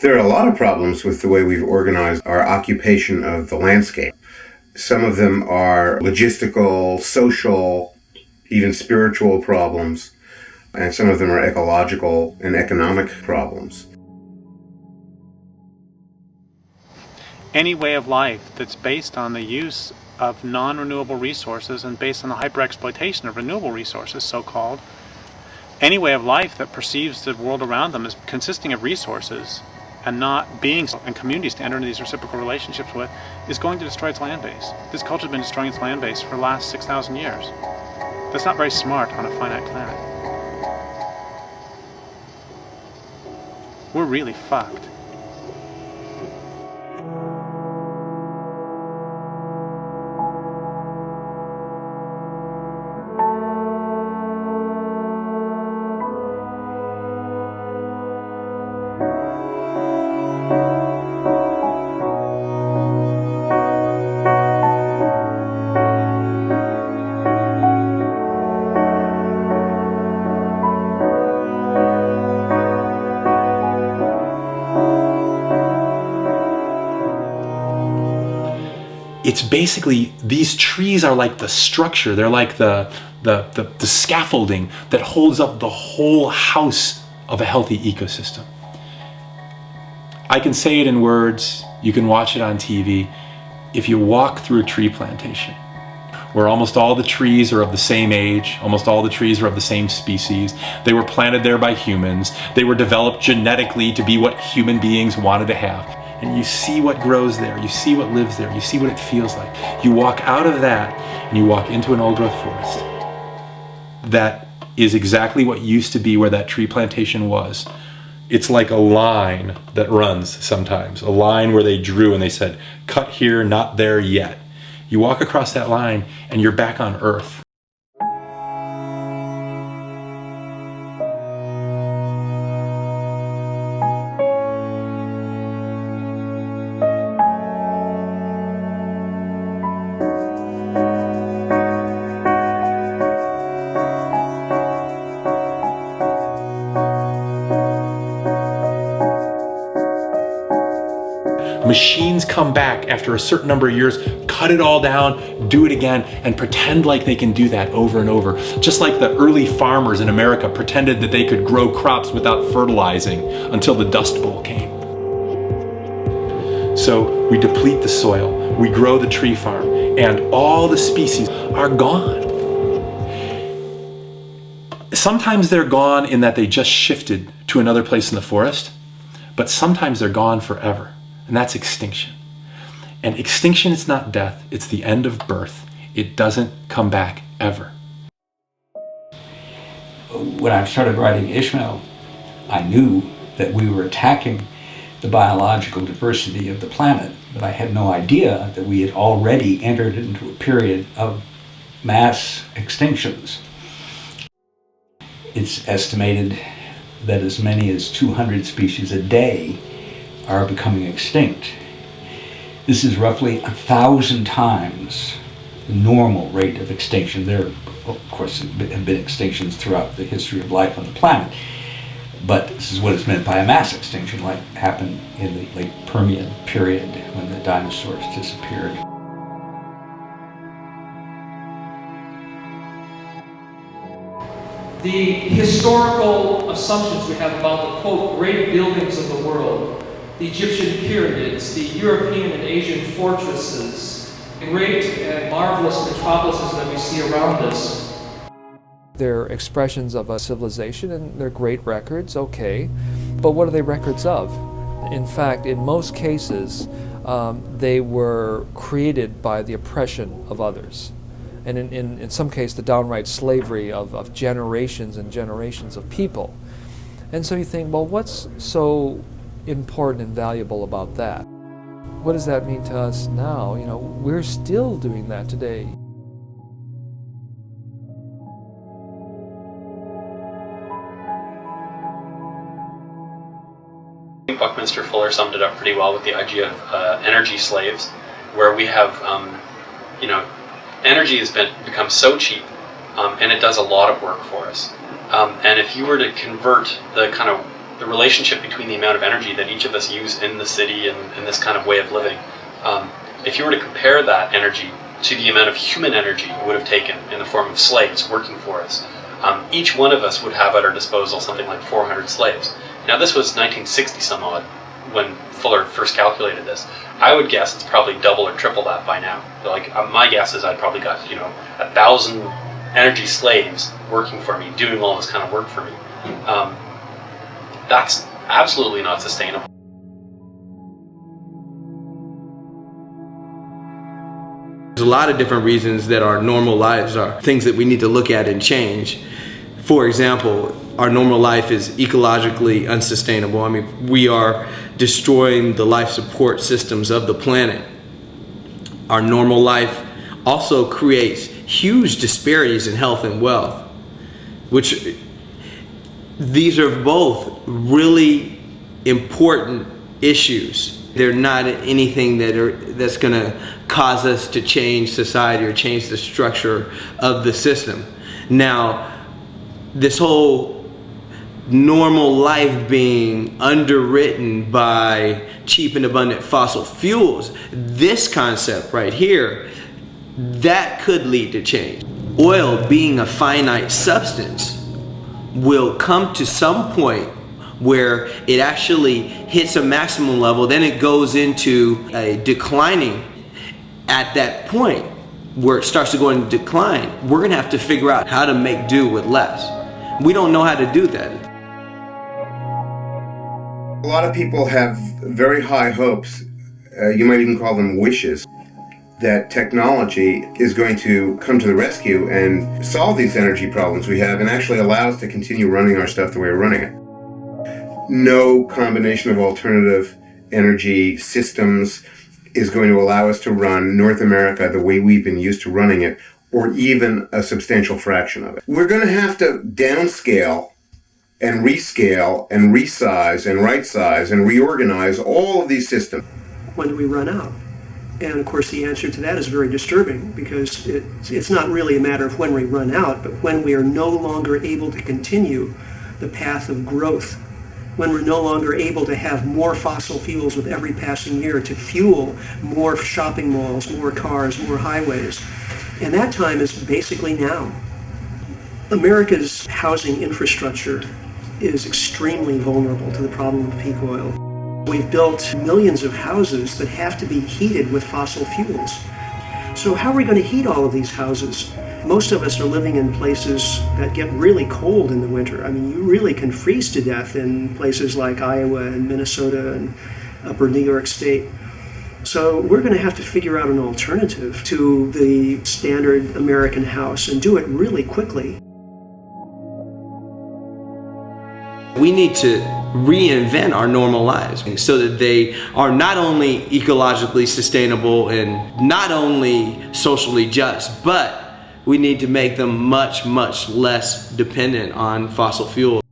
There are a lot of problems with the way we've organized our occupation of the landscape. Some of them are logistical, social, even spiritual problems, and some of them are ecological and economic problems. Any way of life that's based on the use of non-renewable resources and based on the hyper-exploitation of renewable resources, so-called, any way of life that perceives the world around them as consisting of resources and not beings and communities to enter into these reciprocal relationships with, is going to destroy its land base. This culture has been destroying its land base for the last 6,000 years. That's not very smart on a finite planet. We're really fucked. It's basically, these trees are like the structure, they're like the scaffolding that holds up the whole house of a healthy ecosystem. I can say it in words, you can watch it on TV. If you walk through a tree plantation, where almost all the trees are of the same age, almost all the trees are of the same species, they were planted there by humans, they were developed genetically to be what human beings wanted to have. And you see what grows there, you see what lives there, you see what it feels like. You walk out of that and you walk into an old-growth forest. That is exactly what used to be where that tree plantation was. It's like a line that runs sometimes, a line where they drew and they said, cut here, not there yet. You walk across that line and you're back on Earth. Machines come back after a certain number of years, cut it all down, do it again, and pretend like they can do that over and over. Just like the early farmers in America pretended that they could grow crops without fertilizing until the Dust Bowl came. So we deplete the soil, we grow the tree farm, and all the species are gone. Sometimes they're gone in that they just shifted to another place in the forest, but sometimes they're gone forever. And that's extinction. And extinction is not death, it's the end of birth. It doesn't come back ever. When I started writing Ishmael, I knew that we were attacking the biological diversity of the planet, but I had no idea that we had already entered into a period of mass extinctions. It's estimated that as many as 200 species a day are becoming extinct. This is roughly 1,000 times the normal rate of extinction. There, of course, have been extinctions throughout the history of life on the planet, but this is what is meant by a mass extinction, like happened in the late Permian period when the dinosaurs disappeared. The historical assumptions we have about the, quote, great buildings of the world, the Egyptian pyramids, the European and Asian fortresses, the great and marvelous metropolises that we see around us. They're expressions of a civilization and they're great records, okay, but what are they records of? In fact, in most cases, they were created by the oppression of others. And in some cases, the downright slavery of generations and generations of people. And so you think, well, what's so important and valuable about that? What does that mean to us now? You know, we're still doing that today. I think Buckminster Fuller summed it up pretty well with the idea of energy slaves, where we have, energy has become so cheap, and it does a lot of work for us. And if you were to convert the kind of the relationship between the amount of energy that each of us use in the city and this kind of way of living, if you were to compare that energy to the amount of human energy it would have taken in the form of slaves working for us, each one of us would have at our disposal something like 400 slaves. Now this was 1960 some odd when Fuller first calculated this. I would guess it's probably double or triple that by now. Like my guess is I'd probably got 1,000 energy slaves working for me, doing all this kind of work for me. That's absolutely not sustainable. There's a lot of different reasons that our normal lives are things that we need to look at and change. For example, our normal life is ecologically unsustainable. I mean, we are destroying the life support systems of the planet. Our normal life also creates huge disparities in health and wealth, which these are both really important issues. They're not anything that's going to cause us to change society or change the structure of the system. Now, this whole normal life being underwritten by cheap and abundant fossil fuels, this concept right here, that could lead to change. Oil being a finite substance will come to some point where it actually hits a maximum level, then it goes into a declining. At that point where it starts to go into decline, we're gonna have to figure out how to make do with less. We don't know how to do that. A lot of people have very high hopes, you might even call them wishes, that technology is going to come to the rescue and solve these energy problems we have and actually allow us to continue running our stuff the way we're running it. No combination of alternative energy systems is going to allow us to run North America the way we've been used to running it, or even a substantial fraction of it. We're going to have to downscale and rescale and resize and right-size and reorganize all of these systems. When do we run out? And of course the answer to that is very disturbing, because it's not really a matter of when we run out, but when we are no longer able to continue the path of growth, when we're no longer able to have more fossil fuels with every passing year to fuel more shopping malls, more cars, more highways. And that time is basically now. America's housing infrastructure is extremely vulnerable to the problem of peak oil. We've built millions of houses that have to be heated with fossil fuels. So how are we going to heat all of these houses? Most of us are living in places that get really cold in the winter. I mean, you really can freeze to death in places like Iowa and Minnesota and upper New York State. So we're going to have to figure out an alternative to the standard American house and do it really quickly. We need to reinvent our normal lives so that they are not only ecologically sustainable and not only socially just, but we need to make them much, much less dependent on fossil fuels.